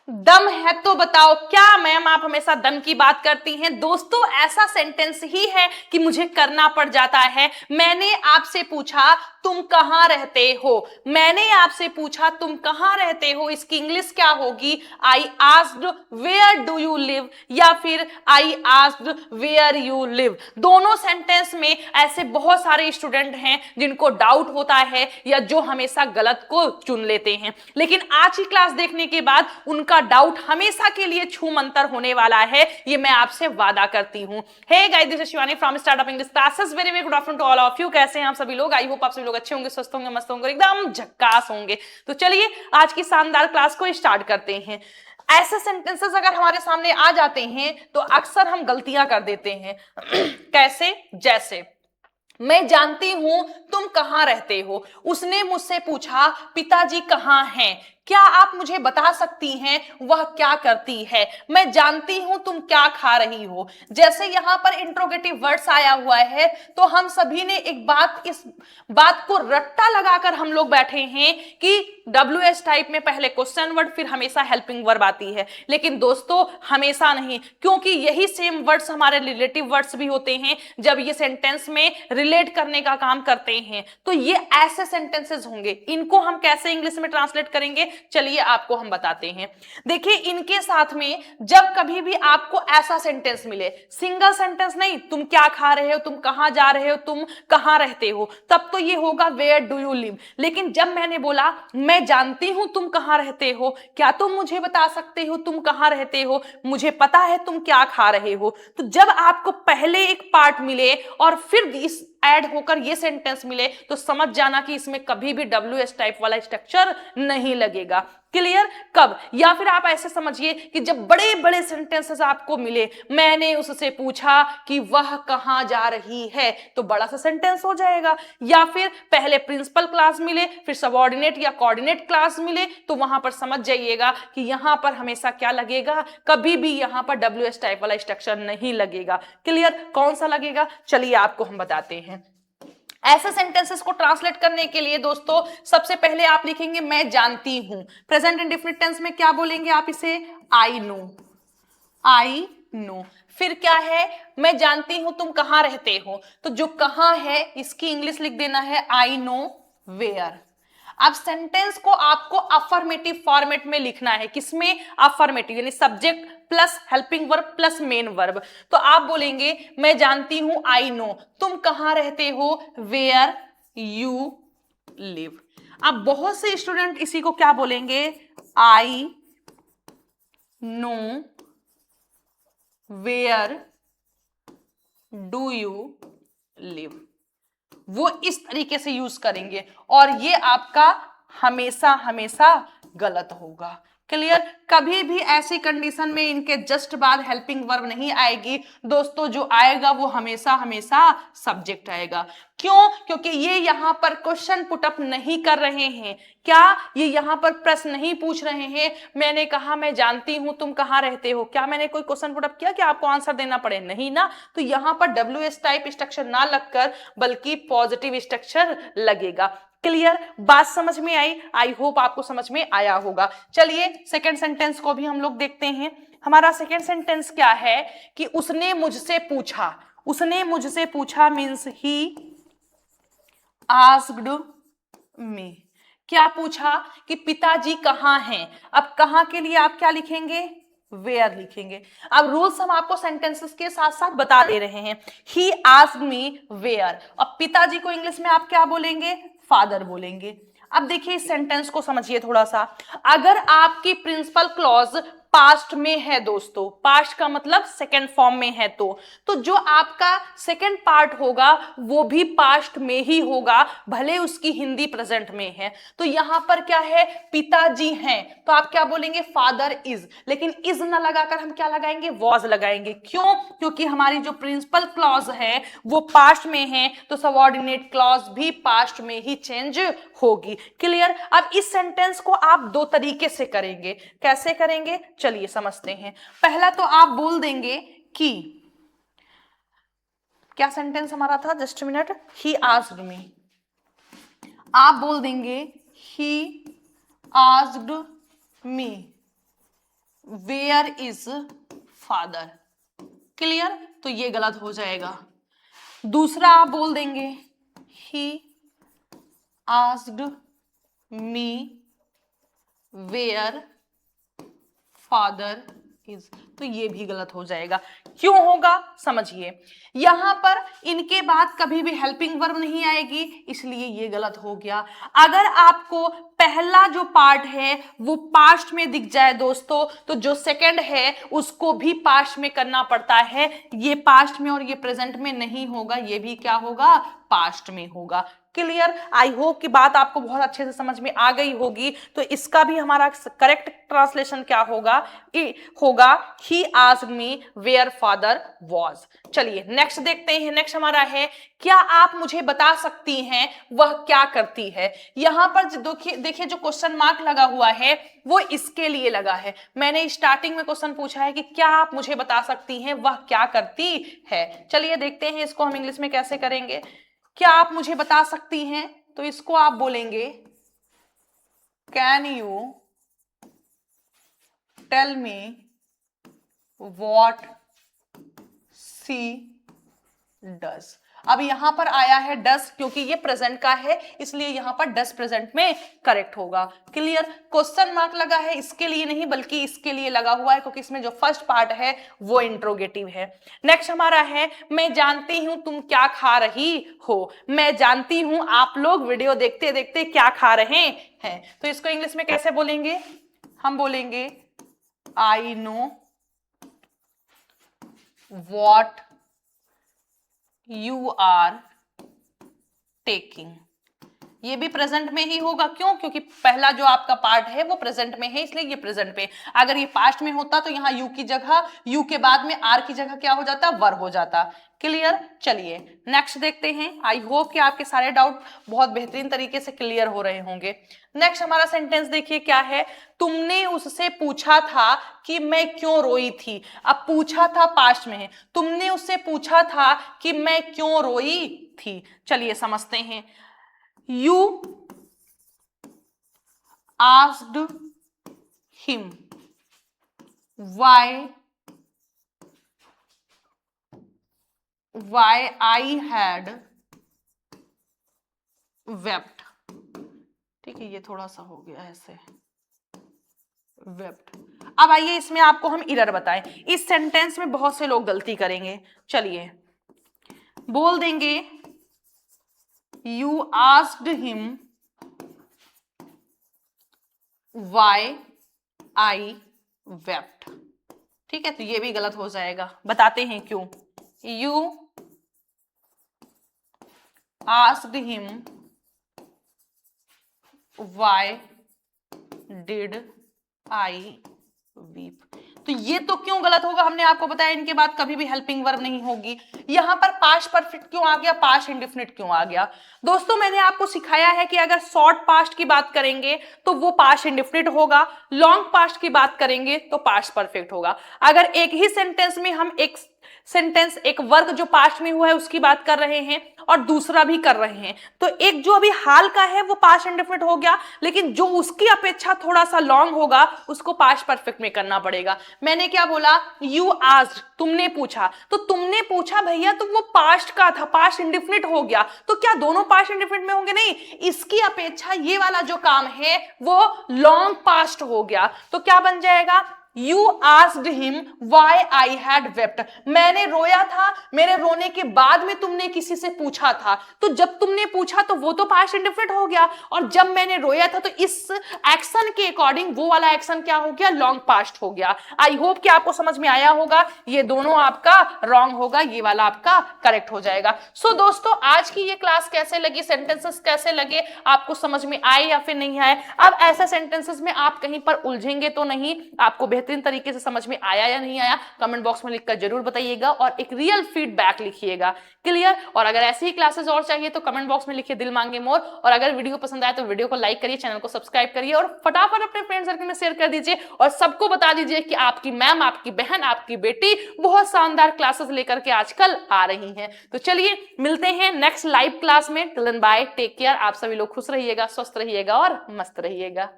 दम है तो बताओ। क्या मैम आप हमेशा दम की बात करती हैं? दोस्तों ऐसा सेंटेंस ही है कि मुझे करना पड़ जाता है। मैंने आपसे पूछा तुम कहाँ रहते हो। मैंने आपसे पूछा तुम कहाँ रहते हो, इसकी इंग्लिश क्या होगी? I asked where do you live या फिर I asked where you live. दोनों सेंटेंस में ऐसे बहुत सारे स्टूडेंट हैं जिनको डाउट होता है या जो हमेशा गलत को चुन लेते हैं, लेकिन आज की क्लास देखने के बाद उनका डाउट हमेशा के लिए छूमंतर होने वाला है, ये मैं आपसे वादा करती हूं। Hey guys, this is Shivani from Startup English Classes. Very very good afternoon to all of you. कैसे हैं आप सभी लोग? आई होप आप सभी लोग अच्छे होंगे, स्वस्थ होंगे, मस्त होंगे, एकदम झक्कास होंगे। तो चलिए आज की शानदार क्लास को स्टार्ट करते हैं। ऐसे सेंटेंसेस अगर हमारे सामने आ जाते हैं तो अक्सर हम गलतियां कर देते हैं। कैसे? जैसे मैं जानती हूं तुम कहां रहते हो। उसने मुझसे पूछा पिताजी कहां हैं, क्या आप मुझे बता सकती हैं वह क्या करती है? मैं जानती हूं तुम क्या खा रही हो। जैसे यहां पर इंट्रोगेटिव वर्ड्स आया हुआ है तो हम सभी ने एक बात, इस बात को रट्टा लगाकर हम लोग बैठे हैं कि WH टाइप में पहले क्वेश्चन वर्ड फिर हमेशा हेल्पिंग वर्ब आती है, लेकिन दोस्तों हमेशा नहीं, क्योंकि यही सेम वर्ड्स हमारे रिलेटिव वर्ड्स भी होते हैं जब ये सेंटेंस में रिलेट करने का काम करते हैं। तो ये ऐसे सेंटेंसेस होंगे, इनको हम कैसे इंग्लिश में ट्रांसलेट करेंगे चलिए आपको हम बताते हैं। देखिए इनके साथ में जब कभी भी आपको ऐसा सेंटेंस मिले, सिंगल सेंटेंस नहीं, तुम क्या खा रहे हो, तुम कहां जा रहे हो, तुम कहां रहते हो, तब तो ये होगा वेयर डू यू लिव। लेकिन जब मैंने बोला मैं जानती हूं तुम कहां रहते हो, क्या तुम मुझे बता सकते हो तुम कहां रहते हो, मुझे पता है तुम क्या खा रहे हो, तो जब आपको पहले एक पार्ट मिले और फिर इस ऐड होकर ये सेंटेंस मिले तो समझ जाना कि इसमें कभी भी WH टाइप वाला स्ट्रक्चर नहीं लगेगा। क्लियर? कब? या फिर आप ऐसे समझिए कि जब बड़े बड़े सेंटेंसेस आपको मिले, मैंने उससे पूछा कि वह कहां जा रही है, तो बड़ा सा सेंटेंस हो जाएगा। या फिर पहले प्रिंसिपल क्लास मिले फिर सबऑर्डिनेट या कोऑर्डिनेट क्लास मिले, तो वहां पर समझ जाइएगा कि यहां पर हमेशा क्या लगेगा, कभी भी यहां पर WH टाइप वाला स्ट्रक्चर नहीं लगेगा। क्लियर? कौन सा लगेगा चलिए आपको हम बताते हैं। ऐसे सेंटेंसेस को ट्रांसलेट करने के लिए दोस्तों सबसे पहले आप लिखेंगे मैं जानती हूं। प्रेजेंट इंडेफिनिट टेंस में क्या बोलेंगे आप इसे? I know. I know. फिर क्या है? मैं जानती हूं तुम कहां रहते हो, तो जो कहां है इसकी इंग्लिश लिख देना है आई नो वेयर। अब सेंटेंस को आपको अफर्मेटिव फॉर्मेट में लिखना है। किसमें? अफर्मेटिव, यानी subject plus helping verb plus main verb. तो आप बोलेंगे मैं जानती हूं आई नो, तुम कहां रहते हो, वेयर यू लिव। अब बहुत से स्टूडेंट इसी को क्या बोलेंगे? I know where do you live. वो इस तरीके से यूज करेंगे और ये आपका हमेशा हमेशा गलत होगा। क्लियर? कभी भी ऐसी कंडीशन में इनके जस्ट बाद हेल्पिंग वर्ब नहीं आएगी दोस्तों, जो आएगा वो हमेशा हमेशा सब्जेक्ट आएगा। क्यों? क्योंकि ये यहां पर क्वेश्चन पुटअप नहीं कर रहे हैं। क्या? ये यहां पर प्रश्न नहीं पूछ रहे हैं। मैंने कहा मैं जानती हूं तुम कहां रहते हो, क्या मैंने कोई क्वेश्चन पुटअप किया कि आपको आंसर देना पड़े? नहीं ना। तो यहां पर WH टाइप स्ट्रक्चर ना लगकर बल्कि पॉजिटिव स्ट्रक्चर लगेगा। क्लियर? बात समझ में आई? आई होप आपको समझ में आया होगा। चलिए सेकेंड सेंटेंस को भी हम लोग देखते हैं। हमारा सेकेंड सेंटेंस क्या है कि उसने मुझसे पूछा। उसने मुझसे पूछा मीन्स ही आस्क्ड मी। क्या पूछा? कि पिताजी कहां हैं। अब कहां के लिए आप क्या लिखेंगे? वेयर लिखेंगे। अब रूल्स हम आपको सेंटेंसेस के साथ साथ बता दे रहे हैं। He asked me where. अब पिताजी को इंग्लिश में आप क्या बोलेंगे? फादर बोलेंगे। अब देखिए इस सेंटेंस को समझिए थोड़ा सा। अगर आपकी प्रिंसिपल क्लॉज पास्ट में है दोस्तों, पास्ट का मतलब सेकेंड फॉर्म में है, तो जो आपका सेकेंड पार्ट होगा वो भी पास्ट में ही होगा, भले उसकी हिंदी प्रेजेंट में है। तो यहां पर क्या है? पिताजी हैं, तो आप क्या बोलेंगे? Father is. लेकिन इज ना लगाकर हम क्या लगाएंगे? वॉज लगाएंगे। क्यों? क्योंकि हमारी जो प्रिंसिपल क्लॉज है वो पास्ट में है, तो सबऑर्डिनेट क्लॉज भी पास्ट में ही चेंज होगी। क्लियर? अब इस सेंटेंस को आप दो तरीके से करेंगे। कैसे करेंगे चलिए समझते हैं। पहला तो आप बोल देंगे कि क्या सेंटेंस हमारा था, just minute, he asked me. आप बोल देंगे he asked me where is father. Clear? तो ये गलत हो जाएगा। दूसरा आप बोल देंगे he asked me where father is, तो ये भी गलत हो जाएगा। क्यों होगा समझिए, यहां पर इनके बाद कभी भी हेल्पिंग वर्ब नहीं आएगी, इसलिए ये गलत हो गया। अगर आपको पहला जो पार्ट है वो पास्ट में दिख जाए दोस्तों, तो जो सेकंड है उसको भी पास्ट में करना पड़ता है। ये पास्ट में और ये प्रेजेंट में नहीं होगा, ये भी क्या होगा, पास्ट में होगा। क्लियर? आई होप कि बात आपको बहुत अच्छे से समझ में आ गई होगी। तो इसका भी हमारा करेक्ट ट्रांसलेशन क्या होगा, होगा he asked me where father was. चलिए नेक्स्ट देखते हैं। नेक्स्ट हमारा है, क्या आप मुझे बता सकती हैं वह क्या करती है। यहां पर देखिए जो क्वेश्चन मार्क लगा हुआ है वो इसके लिए लगा है। मैंने स्टार्टिंग में क्वेश्चन पूछा है कि क्या आप मुझे बता सकती हैं वह क्या करती है। चलिए देखते हैं इसको हम इंग्लिश में कैसे करेंगे। क्या आप मुझे बता सकती हैं, तो इसको आप बोलेंगे can you tell me what she does. अब यहां पर आया है डस, क्योंकि ये प्रेजेंट का है इसलिए यहां पर डस प्रेजेंट में करेक्ट होगा। क्लियर? क्वेश्चन मार्क लगा है इसके लिए नहीं बल्कि इसके लिए लगा हुआ है, क्योंकि इसमें जो फर्स्ट पार्ट है वो इंट्रोगेटिव है। नेक्स्ट हमारा है, मैं जानती हूं तुम क्या खा रही हो। मैं जानती हूं आप लोग वीडियो देखते देखते क्या खा रहे हैं, तो इसको इंग्लिश में कैसे बोलेंगे, हम बोलेंगे I know what you are taking. ये भी प्रेजेंट में ही होगा। क्यों? क्योंकि पहला जो आपका पार्ट है वो प्रेजेंट में है, इसलिए ये प्रेजेंट पे। अगर ये पास्ट में होता तो यहाँ यू की जगह, यू के बाद में आर की जगह क्या हो जाता, वर हो जाता। क्लियर? चलिए नेक्स्ट देखते हैं। आई होप कि आपके सारे डाउट बहुत बेहतरीन तरीके से क्लियर हो रहे होंगे। नेक्स्ट हमारा सेंटेंस देखिए क्या है, तुमने उससे पूछा था कि मैं क्यों रोई थी। अब पूछा था पास्ट में है, तुमने उससे पूछा था कि मैं क्यों रोई थी। चलिए समझते हैं। You asked him why I had wept। ठीक है, ये थोड़ा सा हो गया ऐसे, wept। अब आइए इसमें आपको हम एरर बताएं। इस सेंटेंस में बहुत से लोग गलती करेंगे। चलिए बोल देंगे You asked him why I wept। ठीक है, तो ये भी गलत हो जाएगा। बताते हैं क्यों। You asked him why did I weep। तो ये तो क्यों गलत होगा, हमने आपको बताया इनके बाद कभी भी हेल्पिंग वर्ब नहीं होगी। यहां पर पास्ट परफेक्ट क्यों आ गया, पास्ट इंडेफिनिट क्यों आ गया। दोस्तों मैंने आपको सिखाया है कि अगर शॉर्ट पास्ट की बात करेंगे तो वो पास्ट इंडेफिनिट होगा, लॉन्ग पास्ट की बात करेंगे तो पास्ट परफेक्ट होगा। अगर एक ही सेंटेंस में हम एक वर्ग जो पास्ट में हुआ है उसकी बात कर रहे हैं और दूसरा भी कर रहे हैं, तो एक जो अभी हाल का है वो पास्ट इंडेफिनिट हो गया, लेकिन जो उसकी अपेक्षा थोड़ा सा लॉन्ग होगा उसको पास्ट परफेक्ट में करना पड़ेगा। मैंने क्या बोला, यू आस्क्ड, तुमने पूछा, तो तुमने पूछा भैया तो वो पास्ट का था, पास्ट इंडेफिनिट हो गया, तो क्या दोनों पास्ट इंडेफिनिट में होंगे, नहीं, इसकी अपेक्षा ये वाला जो काम है वो लॉन्ग पास्ट हो गया। तो क्या बन जाएगा, You asked him why I had wept। मैंने रोया था, मेरे रोने के बाद में तुमने किसी से पूछा था, तो जब तुमने पूछा तो वो तो पास्ट इंडेफिनिट हो गया, और जब मैंने रोया था तो इस एक्शन के अकॉर्डिंग वो वाला एक्शन क्या हो गया, लॉन्ग पास्ट हो गया। आई होप कि आपको समझ में आया होगा। ये दोनों आपका रॉन्ग होगा, ये वाला आपका करेक्ट हो जाएगा। सो दोस्तों आज की ये क्लास कैसे लगी, सेंटेंसेस कैसे लगे, आपको समझ में आए या फिर नहीं आए। अब ऐसे सेंटेंसेस में आप कहीं पर उलझेंगे तो नहीं, आपको बेहतरीन तरीके से समझ में आया या नहीं आया कमेंट बॉक्स में लिखकर जरूर बताइएगा और एक रियल फीडबैक लिखिएगा। क्लियर? और अगर ऐसी ही क्लासेस और चाहिए तो कमेंट बॉक्स में लिखिए दिल मांगे मोर, और अगर वीडियो पसंद आए तो वीडियो को लाइक करिए, चैनल को सब्सक्राइब करिए और फटाफट अपने फ्रेंड सर्कल में शेयर कर दीजिए और सबको बता दीजिए कि आपकी मैम, आपकी बहन, आपकी बेटी बहुत शानदार क्लासेस लेकर के आजकल आ रही हैं। तो चलिए मिलते हैं नेक्स्ट लाइव क्लास में। Till then bye, take care. आप सभी लोग खुश रहिएगा, स्वस्थ रहिएगा और मस्त रहिएगा।